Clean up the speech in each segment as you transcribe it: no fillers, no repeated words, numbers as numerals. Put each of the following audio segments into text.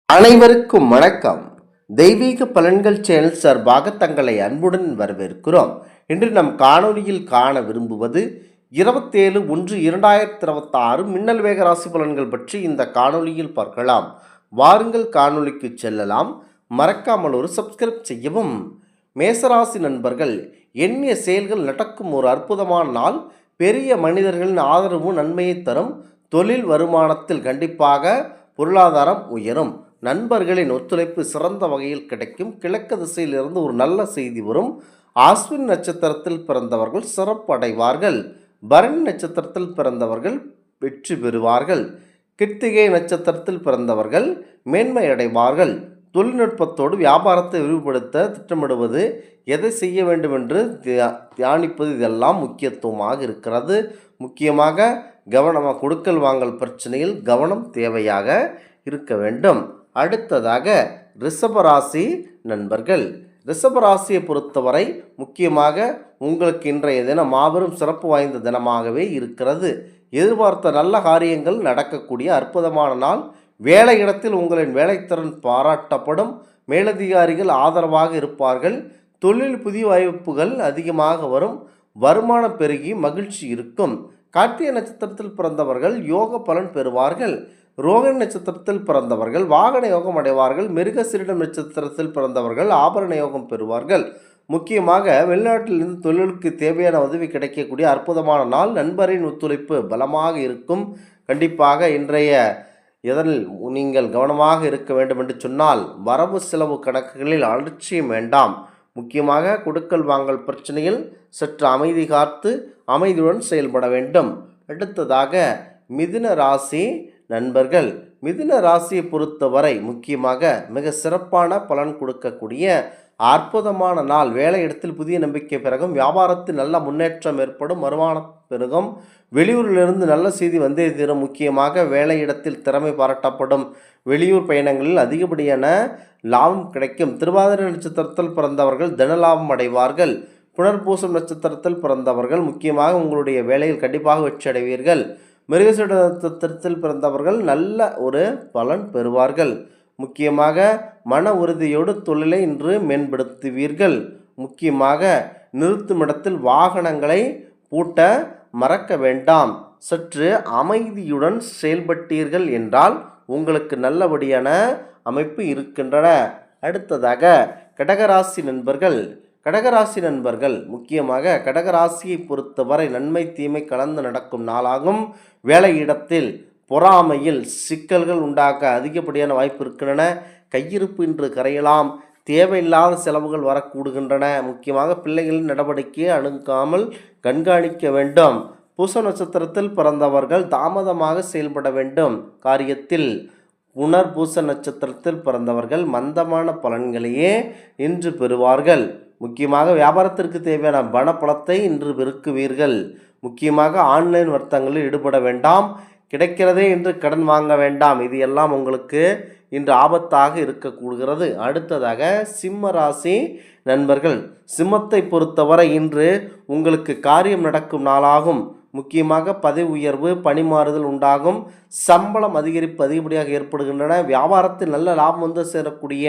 அனைவருக்கும் வணக்கம். தெய்வீக பலன்கள் சேனல் சார்பாக தங்களை அன்புடன் வரவேற்கிறோம். இன்று நம் காணொலியில் காண விரும்புவது 27/1/2026 மின்னல் வேக ராசி பலன்கள் பற்றி இந்த காணொலியில் பார்க்கலாம். வாருங்கள் காணொலிக்கு செல்லலாம். மறக்காமல் ஒரு சப்ஸ்கிரைப் செய்யவும். மேசராசி நண்பர்கள், எண்ணிய செயல்கள் நடக்கும் ஒரு அற்புதமான நாள். பெரிய மனிதர்களின் ஆதரவு நன்மையை தரும். தொழில் வருமானத்தில் கண்டிப்பாக பொருளாதாரம் உயரும். நண்பர்களின் ஒத்துழைப்பு சிறந்த வகையில் கிடைக்கும். கிழக்கு திசையிலிருந்து ஒரு நல்ல செய்தி வரும். ஆஸ்வின் நட்சத்திரத்தில் பிறந்தவர்கள் சிறப்பு அடைவார்கள். பரணி நட்சத்திரத்தில் பிறந்தவர்கள் வெற்றி பெறுவார்கள். கிருத்திகை நட்சத்திரத்தில் பிறந்தவர்கள் மேன்மை அடைவார்கள். தொழில்நுட்பத்தோடு வியாபாரத்தை விரிவுபடுத்த திட்டமிடுவது, எதை செய்ய வேண்டும் என்று தியானிப்பது, இதெல்லாம் முக்கியத்துவமாக இருக்கிறது. முக்கியமாக கவனமாக கொடுக்கல் வாங்கல் பிரச்சனையில் கவனம் தேவையாக இருக்க வேண்டும். அடுத்ததாக ரிஷபராசி நண்பர்கள், ரிஷபராசியை பொறுத்தவரை முக்கியமாக உங்களுக்கு இன்றைய தினம் மாபெரும் சிறப்பு வாய்ந்த தினமாகவே இருக்கிறது. எதிர்பார்த்த நல்ல காரியங்கள் நடக்கக்கூடிய அற்புதமான நாள். வேலை இடத்தில் உங்களின் வேலைத்திறன் பாராட்டப்படும். மேலதிகாரிகள் ஆதரவாக இருப்பார்கள். தொழில் புதிய வாய்ப்புகள் அதிகமாக வரும். வருமானம் பெருகி மகிழ்ச்சி இருக்கும். கார்த்திகை நட்சத்திரத்தில் பிறந்தவர்கள் யோக பலன் பெறுவார்கள். ரோகிணி நட்சத்திரத்தில் பிறந்தவர்கள் வாகன யோகம் அடைவார்கள். மிருகசீரிடம் நட்சத்திரத்தில் பிறந்தவர்கள் ஆபரண யோகம் பெறுவார்கள். முக்கியமாக வெளிநாட்டிலிருந்து தொழிலுக்கு தேவையான உதவி கிடைக்கக்கூடிய அற்புதமான நாள். நண்பரின் ஒத்துழைப்பு பலமாக இருக்கும். கண்டிப்பாக இன்றைய இதனில் நீங்கள் கவனமாக இருக்க வேண்டும் என்று சொன்னால், வரவு செலவு கணக்குகளில் அலட்சியம் வேண்டாம். முக்கியமாக கொடுக்கல் வாங்கல் பிரச்சனையில் சற்று அமைதி காத்து அமைதியுடன் செயல்பட வேண்டும். அடுத்ததாக மிதுன ராசி நண்பர்கள், மிதுன ராசியை பொறுத்தவரை முக்கியமாக மிக சிறப்பான பலன் கொடுக்கக்கூடிய அற்புதமான நாள். வேலையிடத்தில் புதிய நம்பிக்கை பிறகும். வியாபாரத்தில் நல்ல முன்னேற்றம் ஏற்படும். வருமானம் பெருகும். வெளியூரிலிருந்து நல்ல செய்தி வந்தே தீரும். முக்கியமாக வேலையிடத்தில் திறமை பாராட்டப்படும். வெளியூர் பயணங்களில் அதிகப்படியான லாபம் கிடைக்கும். திருவாதிரை நட்சத்திரத்தில் பிறந்தவர்கள் தனலாபம் அடைவார்கள். புனர்பூசம் நட்சத்திரத்தில் பிறந்தவர்கள் முக்கியமாக உங்களுடைய வேலையில் கண்டிப்பாக வெற்றி அடைவீர்கள். மிருகசீரிட நட்சத்திரத்தில் பிறந்தவர்கள் நல்ல ஒரு பலன் பெறுவார்கள். முக்கியமாக மன உறுதியோடு தொழிலை இன்று மேம்படுத்துவீர்கள். முக்கியமாக நிறுத்தும் இடத்தில் வாகனங்களை பூட்ட மறக்க வேண்டாம். சற்று அமைதியுடன் செயல்பட்டீர்கள் என்றால் உங்களுக்கு நல்லபடியான அமைப்பு இருக்கின்றன. அடுத்ததாக கடகராசி நண்பர்கள், கடகராசி நண்பர்கள் முக்கியமாக கடகராசியை பொறுத்தவரை நன்மை தீமை கலந்து நடக்கும் நாளாகும். வேலையிடத்தில் பொறாமையில் சிக்கல்கள் உண்டாக்க அதிகப்படியான வாய்ப்பு இருக்கின்றன. கையிருப்பு இன்று கரையலாம். தேவையில்லாத செலவுகள் வரக்கூடுகின்றன. முக்கியமாக பிள்ளைகளின் நடவடிக்கையை அணுகாமல் கண்காணிக்க வேண்டும். பூச நட்சத்திரத்தில் பிறந்தவர்கள் தாமதமாக செயல்பட வேண்டும். காரியத்தில் புனர்பூச நட்சத்திரத்தில் பிறந்தவர்கள் மந்தமான பலன்களையே இன்று பெறுவார்கள். முக்கியமாக வியாபாரத்திற்கு தேவையான பணப்பலத்தை இன்று பெருக்குவீர்கள். முக்கியமாக ஆன்லைன் வர்த்தகங்களில் ஈடுபட வேண்டாம். கிடைக்கிறதே என்று கடன் வாங்க வேண்டாம். இது எல்லாம் உங்களுக்கு இன்று ஆபத்தாக இருக்கக்கூடுகிறது. அடுத்ததாக சிம்ம ராசி நண்பர்கள், சிம்மத்தை பொறுத்தவரை இன்று உங்களுக்கு காரியம் நடக்கும் நாளாகும். முக்கியமாக பதவி உயர்வு, பணிமாறுதல் உண்டாகும். சம்பளம் அதிகரிப்பு அதிகப்படியாக ஏற்படுகின்றன. வியாபாரத்தில் நல்ல லாபம் வந்து சேரக்கூடிய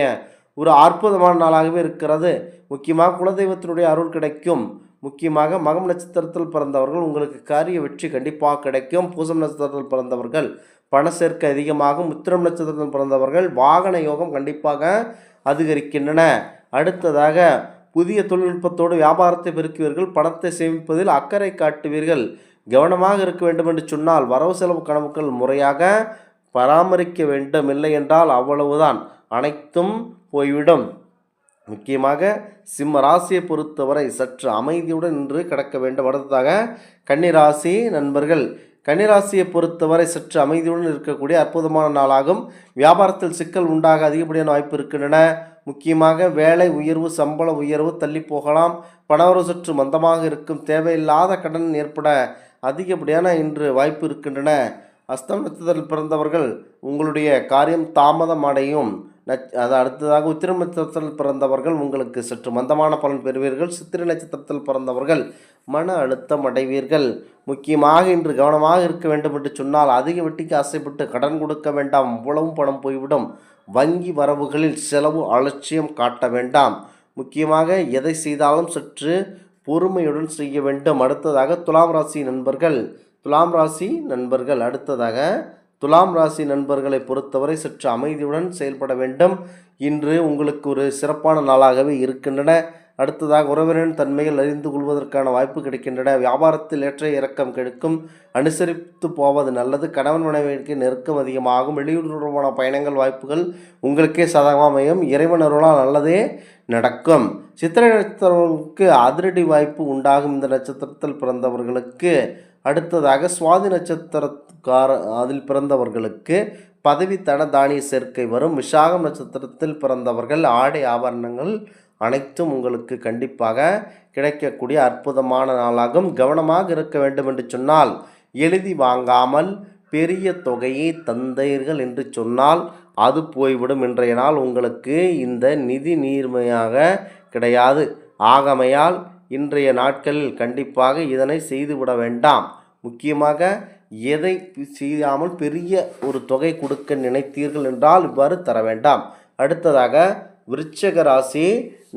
ஒரு அற்புதமான நாளாகவே இருக்கிறது. முக்கியமாக குலதெய்வத்தினுடைய அருள் கிடைக்கும். முக்கியமாக மகம் நட்சத்திரத்தில் பிறந்தவர்கள் உங்களுக்கு காரிய வெற்றி கண்டிப்பாக கிடைக்கும். பூசம் நட்சத்திரத்தில் பிறந்தவர்கள் பண சேர்க்கை அதிகமாகும். உத்திரம் நட்சத்திரத்தில் பிறந்தவர்கள் வாகன யோகம் கண்டிப்பாக அதிகரிக்கின்றன. அடுத்ததாக புதிய தொழில்நுட்பத்தோடு வியாபாரத்தை பெருக்குவீர்கள். பணத்தை சேமிப்பதில் அக்கறை காட்டுவீர்கள். கவனமாக இருக்க வேண்டும் என்று சொன்னால் வரவு செலவு கணக்குகள் முறையாக பராமரிக்க வேண்டும். இல்லை என்றால் அவ்வளவுதான், அனைத்தும் போய்விடும். முக்கியமாக சிம்ம ராசியை பொறுத்தவரை சற்று அமைதியுடன் இன்று கடக்க வேண்டும். அடுத்ததாக கன்னிராசி நண்பர்கள், கன்னிராசியை பொறுத்தவரை சற்று அமைதியுடன் இருக்கக்கூடிய அற்புதமான நாளாகும். வியாபாரத்தில் சிக்கல் உண்டாக அதிகப்படியான வாய்ப்பு இருக்கின்றன. முக்கியமாக வேலை உயர்வு, சம்பள உயர்வு தள்ளி போகலாம். பணவரவு சற்று மந்தமாக இருக்கும். தேவையில்லாத கடன் ஏற்பட அதிகப்படியான இன்று வாய்ப்பு இருக்கின்றன. அஸ்தம் நட்சத்திரத்தில் பிறந்தவர்கள் உங்களுடைய காரியம் தாமதம் அடையும். அது அடுத்ததாக உத்திரம் நட்சத்திரத்தில் பிறந்தவர்கள் உங்களுக்கு சற்று மந்தமான பலன் பெறுவீர்கள். சித்திரை நட்சத்திரத்தில் பிறந்தவர்கள் மன அழுத்தம் அடைவீர்கள். முக்கியமாக இன்று கவனமாக இருக்க வேண்டும் என்று சொன்னால், அதிக வட்டிக்கு ஆசைப்பட்டு கடன் கொடுக்க வேண்டாம். அவ்வளவும் பணம் போய்விடும். வங்கி வரவுகளில் செலவு அலட்சியம் காட்ட வேண்டாம். முக்கியமாக எதை செய்தாலும் சற்று பொறுமையுடன் செய்ய வேண்டும். அடுத்ததாக துலாம் ராசி நண்பர்கள் அடுத்ததாக துலாம் ராசி நண்பர்களை பொறுத்தவரை சற்று அமைதியுடன் செயல்பட வேண்டும். இன்று உங்களுக்கு ஒரு சிறப்பான நாளாகவே இருக்கின்றன. அடுத்ததாக உறவினரின் தன்மைகள் அறிந்து கொள்வதற்கான வாய்ப்பு கிடைக்கின்றன. வியாபாரத்தில் ஏற்ற இறக்கம் கிடைக்கும். அனுசரித்து போவது நல்லது. கணவன் மனைவிக்கு நெருக்கம் அதிகமாகும். வெளியூர் தொடர்பான பயணங்கள் வாய்ப்புகள் உங்களுக்கே சாதகமாக அமையும். இறைவன் அருளால் நல்லதே நடக்கும். சித்திரை நட்சத்திரங்களுக்கு அதிரடி வாய்ப்பு உண்டாகும். இந்த நட்சத்திரத்தில் பிறந்தவர்களுக்கு அடுத்ததாக சுவாதி அதில் பிறந்தவர்களுக்கு பதவி தன தானிய சேர்க்கை வரும். விஷாகம் நட்சத்திரத்தில் பிறந்தவர்கள் ஆடை ஆபரணங்கள் அனைத்தும் உங்களுக்கு கண்டிப்பாக கிடைக்கக்கூடிய அற்புதமான நாளாகும். கவனமாக இருக்க வேண்டும் என்று சொன்னால், எழுதி வாங்காமல் பெரிய தொகையை தந்தீர்கள் என்று சொன்னால் அது போய்விடும். இன்றைய நாள் உங்களுக்கு இந்த நிதி நீர்மையாக கிடையாது. ஆகமையால் இன்றைய நாட்களில் கண்டிப்பாக இதனை செய்துவிட வேண்டாம். முக்கியமாக எதை செய்யாமல் பெரிய ஒரு தொகை கொடுக்க நினைத்தீர்கள் என்றால் இவ்வாறு தர வேண்டாம். அடுத்ததாக விருச்சிக ராசி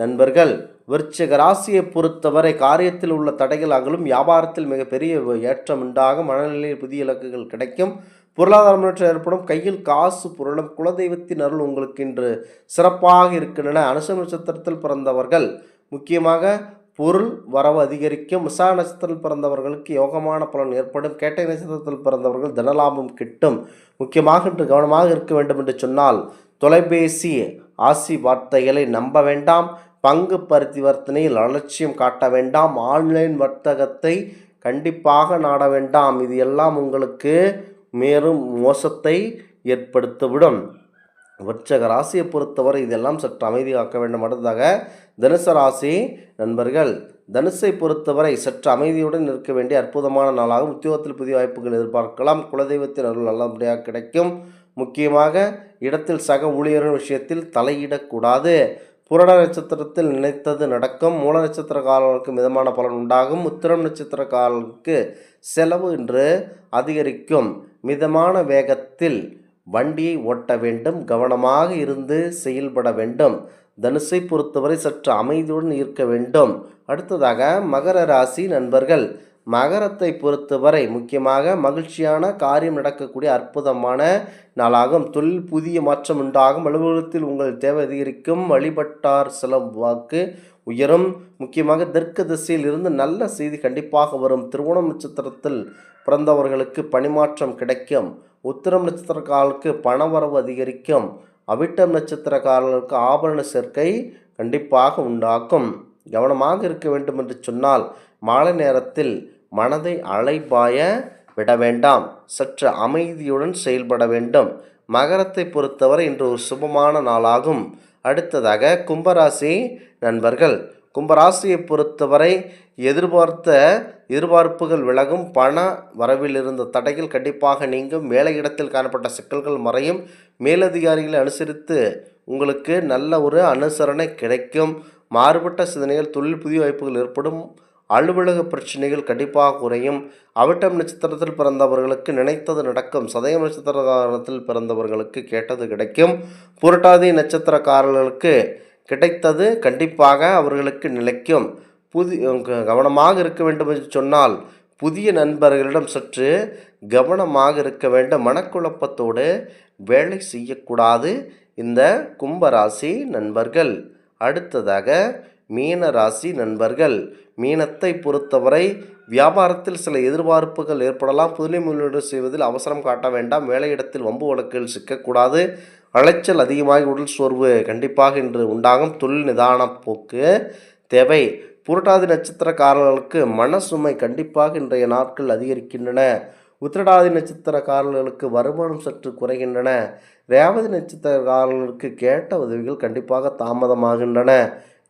நண்பர்கள். விருச்சிக ராசியை பொறுத்தவரை காரியத்தில் உள்ள தடைகள் அகலும். வியாபாரத்தில் மிகப்பெரிய ஏற்றம் உண்டாகும். மனநிலையில் புதிய இலக்குகள் கிடைக்கும். பொருளாதார முன்னேற்றம் ஏற்படும். கையில் காசு பொருளும். குலதெய்வத்தின் அருள் உங்களுக்கு இன்று சிறப்பாக இருக்கின்றன. அனுச நட்சத்திரத்தில் பிறந்தவர்கள் முக்கியமாக பொருள் வரவு அதிகரிக்கும். விசா நட்சத்திரத்தில் பிறந்தவர்களுக்கு யோகமான பலன் ஏற்படும். கேட்டை நட்சத்திரத்தில் பிறந்தவர்கள் தனலாபம் கிட்டும். முக்கியமாக இன்று கவனமாக இருக்க வேண்டும் என்று சொன்னால், தொலைபேசி ஆசி வார்த்தைகளை நம்ப வேண்டாம். பங்கு பரிவர்த்தனையில் அலட்சியம் காட்ட வேண்டாம். ஆன்லைன் வர்த்தகத்தை கண்டிப்பாக நாட வேண்டாம். இது எல்லாம் உங்களுக்கு மேலும் மோசத்தை ஏற்படுத்திவிடும். விருச்சிக ராசியை பொறுத்தவரை இதெல்லாம் சற்று அமைதி காக்க வேண்டும். அடுத்ததாக தனுசு ராசி நண்பர்கள். தனுசை பொறுத்தவரை சற்று அமைதியுடன் இருக்க வேண்டிய அற்புதமான நாளாகும். உத்தியோகத்தில் புதிய வாய்ப்புகள் எதிர்பார்க்கலாம். குலதெய்வத்தின் அருள் நல்லபடியாக கிடைக்கும். முக்கியமாக இடத்தில் சக ஊழியர்கள் விஷயத்தில் தலையிடக்கூடாது. புரட நட்சத்திரத்தில் நினைத்தது நடக்கும். மூல நட்சத்திரக்காரர்களுக்கு மிதமான பலன் உண்டாகும். உத்திரம் நட்சத்திரக்காரர்களுக்கு செலவு என்று அதிகரிக்கும். மிதமான வேகத்தில் வண்டியை ஓட்ட வேண்டும். கவனமாக இருந்து செயல்பட வேண்டும். தனுசை பொறுத்தவரை சற்று அமைதியுடன் இருக்க வேண்டும். அடுத்ததாக மகர ராசி நண்பர்கள். மகரத்தை பொறுத்தவரை முக்கியமாக மகிழ்ச்சியான காரியம் நடக்கக்கூடிய அற்புதமான நாளாகும். தொழில் புதிய மாற்றம் உண்டாகும். அலுவலகத்தில் உங்கள் தேவை அதிகரிக்கும். வழிபட்டார் செலவாக்கு உயரும். முக்கியமாக தெற்கு திசையில் இருந்து நல்ல செய்தி கண்டிப்பாக வரும். திருவோணம் நட்சத்திரத்தில் பிறந்தவர்களுக்கு பணிமாற்றம் கிடைக்கும். உத்திரம் நட்சத்திரக்காரர்களுக்கு பணவரவு அதிகரிக்கும். அவிட்டம் நட்சத்திரக்காரர்களுக்கு ஆபரண சேர்க்கை கண்டிப்பாக உண்டாக்கும். கவனமாக இருக்க வேண்டும் என்று சொன்னால், மாலை நேரத்தில் மனதை அலைபாய விட வேண்டாம். சற்று அமைதியுடன் செயல்பட வேண்டும். மகரத்தை பொறுத்தவரை இன்று ஒரு சுபமான நாளாகும். அடுத்ததாக கும்பராசி நண்பர்கள். கும்பராசியை பொறுத்தவரை எதிர்பார்ப்புகள் விலகும். பண வரவில் இருந்த தடைகள் கண்டிப்பாக நீங்கும். வேலையிடத்தில் காணப்பட்ட சிக்கல்கள் மறையும். மேலதிகாரிகளை அனுசரித்து உங்களுக்கு நல்ல ஒரு அனுசரணை கிடைக்கும். மாறுபட்ட சிந்தனைகள் தொழில் புதிய வாய்ப்புகள் ஏற்படும். அலுவலக பிரச்சனைகள் கண்டிப்பாக குறையும். அவிட்டம் நட்சத்திரத்தில் பிறந்தவர்களுக்கு நினைத்தது நடக்கும். சதயம் நட்சத்திரத்தில் பிறந்தவர்களுக்கு கேட்டது கிடைக்கும். புரட்டாதி நட்சத்திரக்காரர்களுக்கு கிடைத்தது கண்டிப்பாக அவர்களுக்கு நிலைக்கும். கவனமாக இருக்க வேண்டும் என்று சொன்னால், புதிய நண்பர்களிடம் சற்று கவனமாக இருக்க வேண்டும். மனக்குழப்பத்தோடு வேலை செய்யக்கூடாது இந்த கும்பராசி நண்பர்கள். அடுத்ததாக மீன ராசி நண்பர்கள். மீனத்தை பொறுத்தவரை வியாபாரத்தில் சில எதிர்பார்ப்புகள் ஏற்படலாம். புதிய முதலீடு செய்வதில் அவசரம் காட்ட வேண்டாம். வேலையிடத்தில் வம்பு வழக்கில் சிக்கக்கூடாது. அலைச்சல் அதிகமாகி உடல் சோர்வு கண்டிப்பாக இன்று உண்டாகும். தொழில் நிதான போக்கு தேவை. புரட்டாதி நட்சத்திரக்காரர்களுக்கு மனசுமை கண்டிப்பாக இன்றைய நாட்கள் அதிகரிக்கின்றன. உத்திரட்டாதி நட்சத்திரக்காரர்களுக்கு வருமானம் சற்று குறைகின்றன. ரேவதி நட்சத்திரக்காரர்களுக்கு கேட்ட உதவிகள் கண்டிப்பாக தாமதமாகின்றன.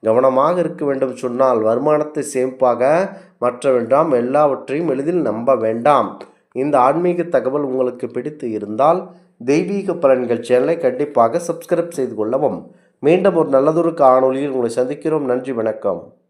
கவனமாக இருக்க வேண்டும் சொன்னால், வருமானத்தை சேமிப்பாக மாற்ற வேண்டாம். எல்லாவற்றையும் எளிதில் நம்ப வேண்டாம். இந்த ஆன்மீக தகவல் உங்களுக்கு பிடித்து இருந்தால் தெய்வீக பலன்கள் சேனலை கண்டிப்பாக சப்ஸ்கிரைப் செய்து கொள்ளவும். மீண்டும் ஒரு நல்லதொரு காணொளியில் உங்களை சந்திக்கிறோம். நன்றி, வணக்கம்.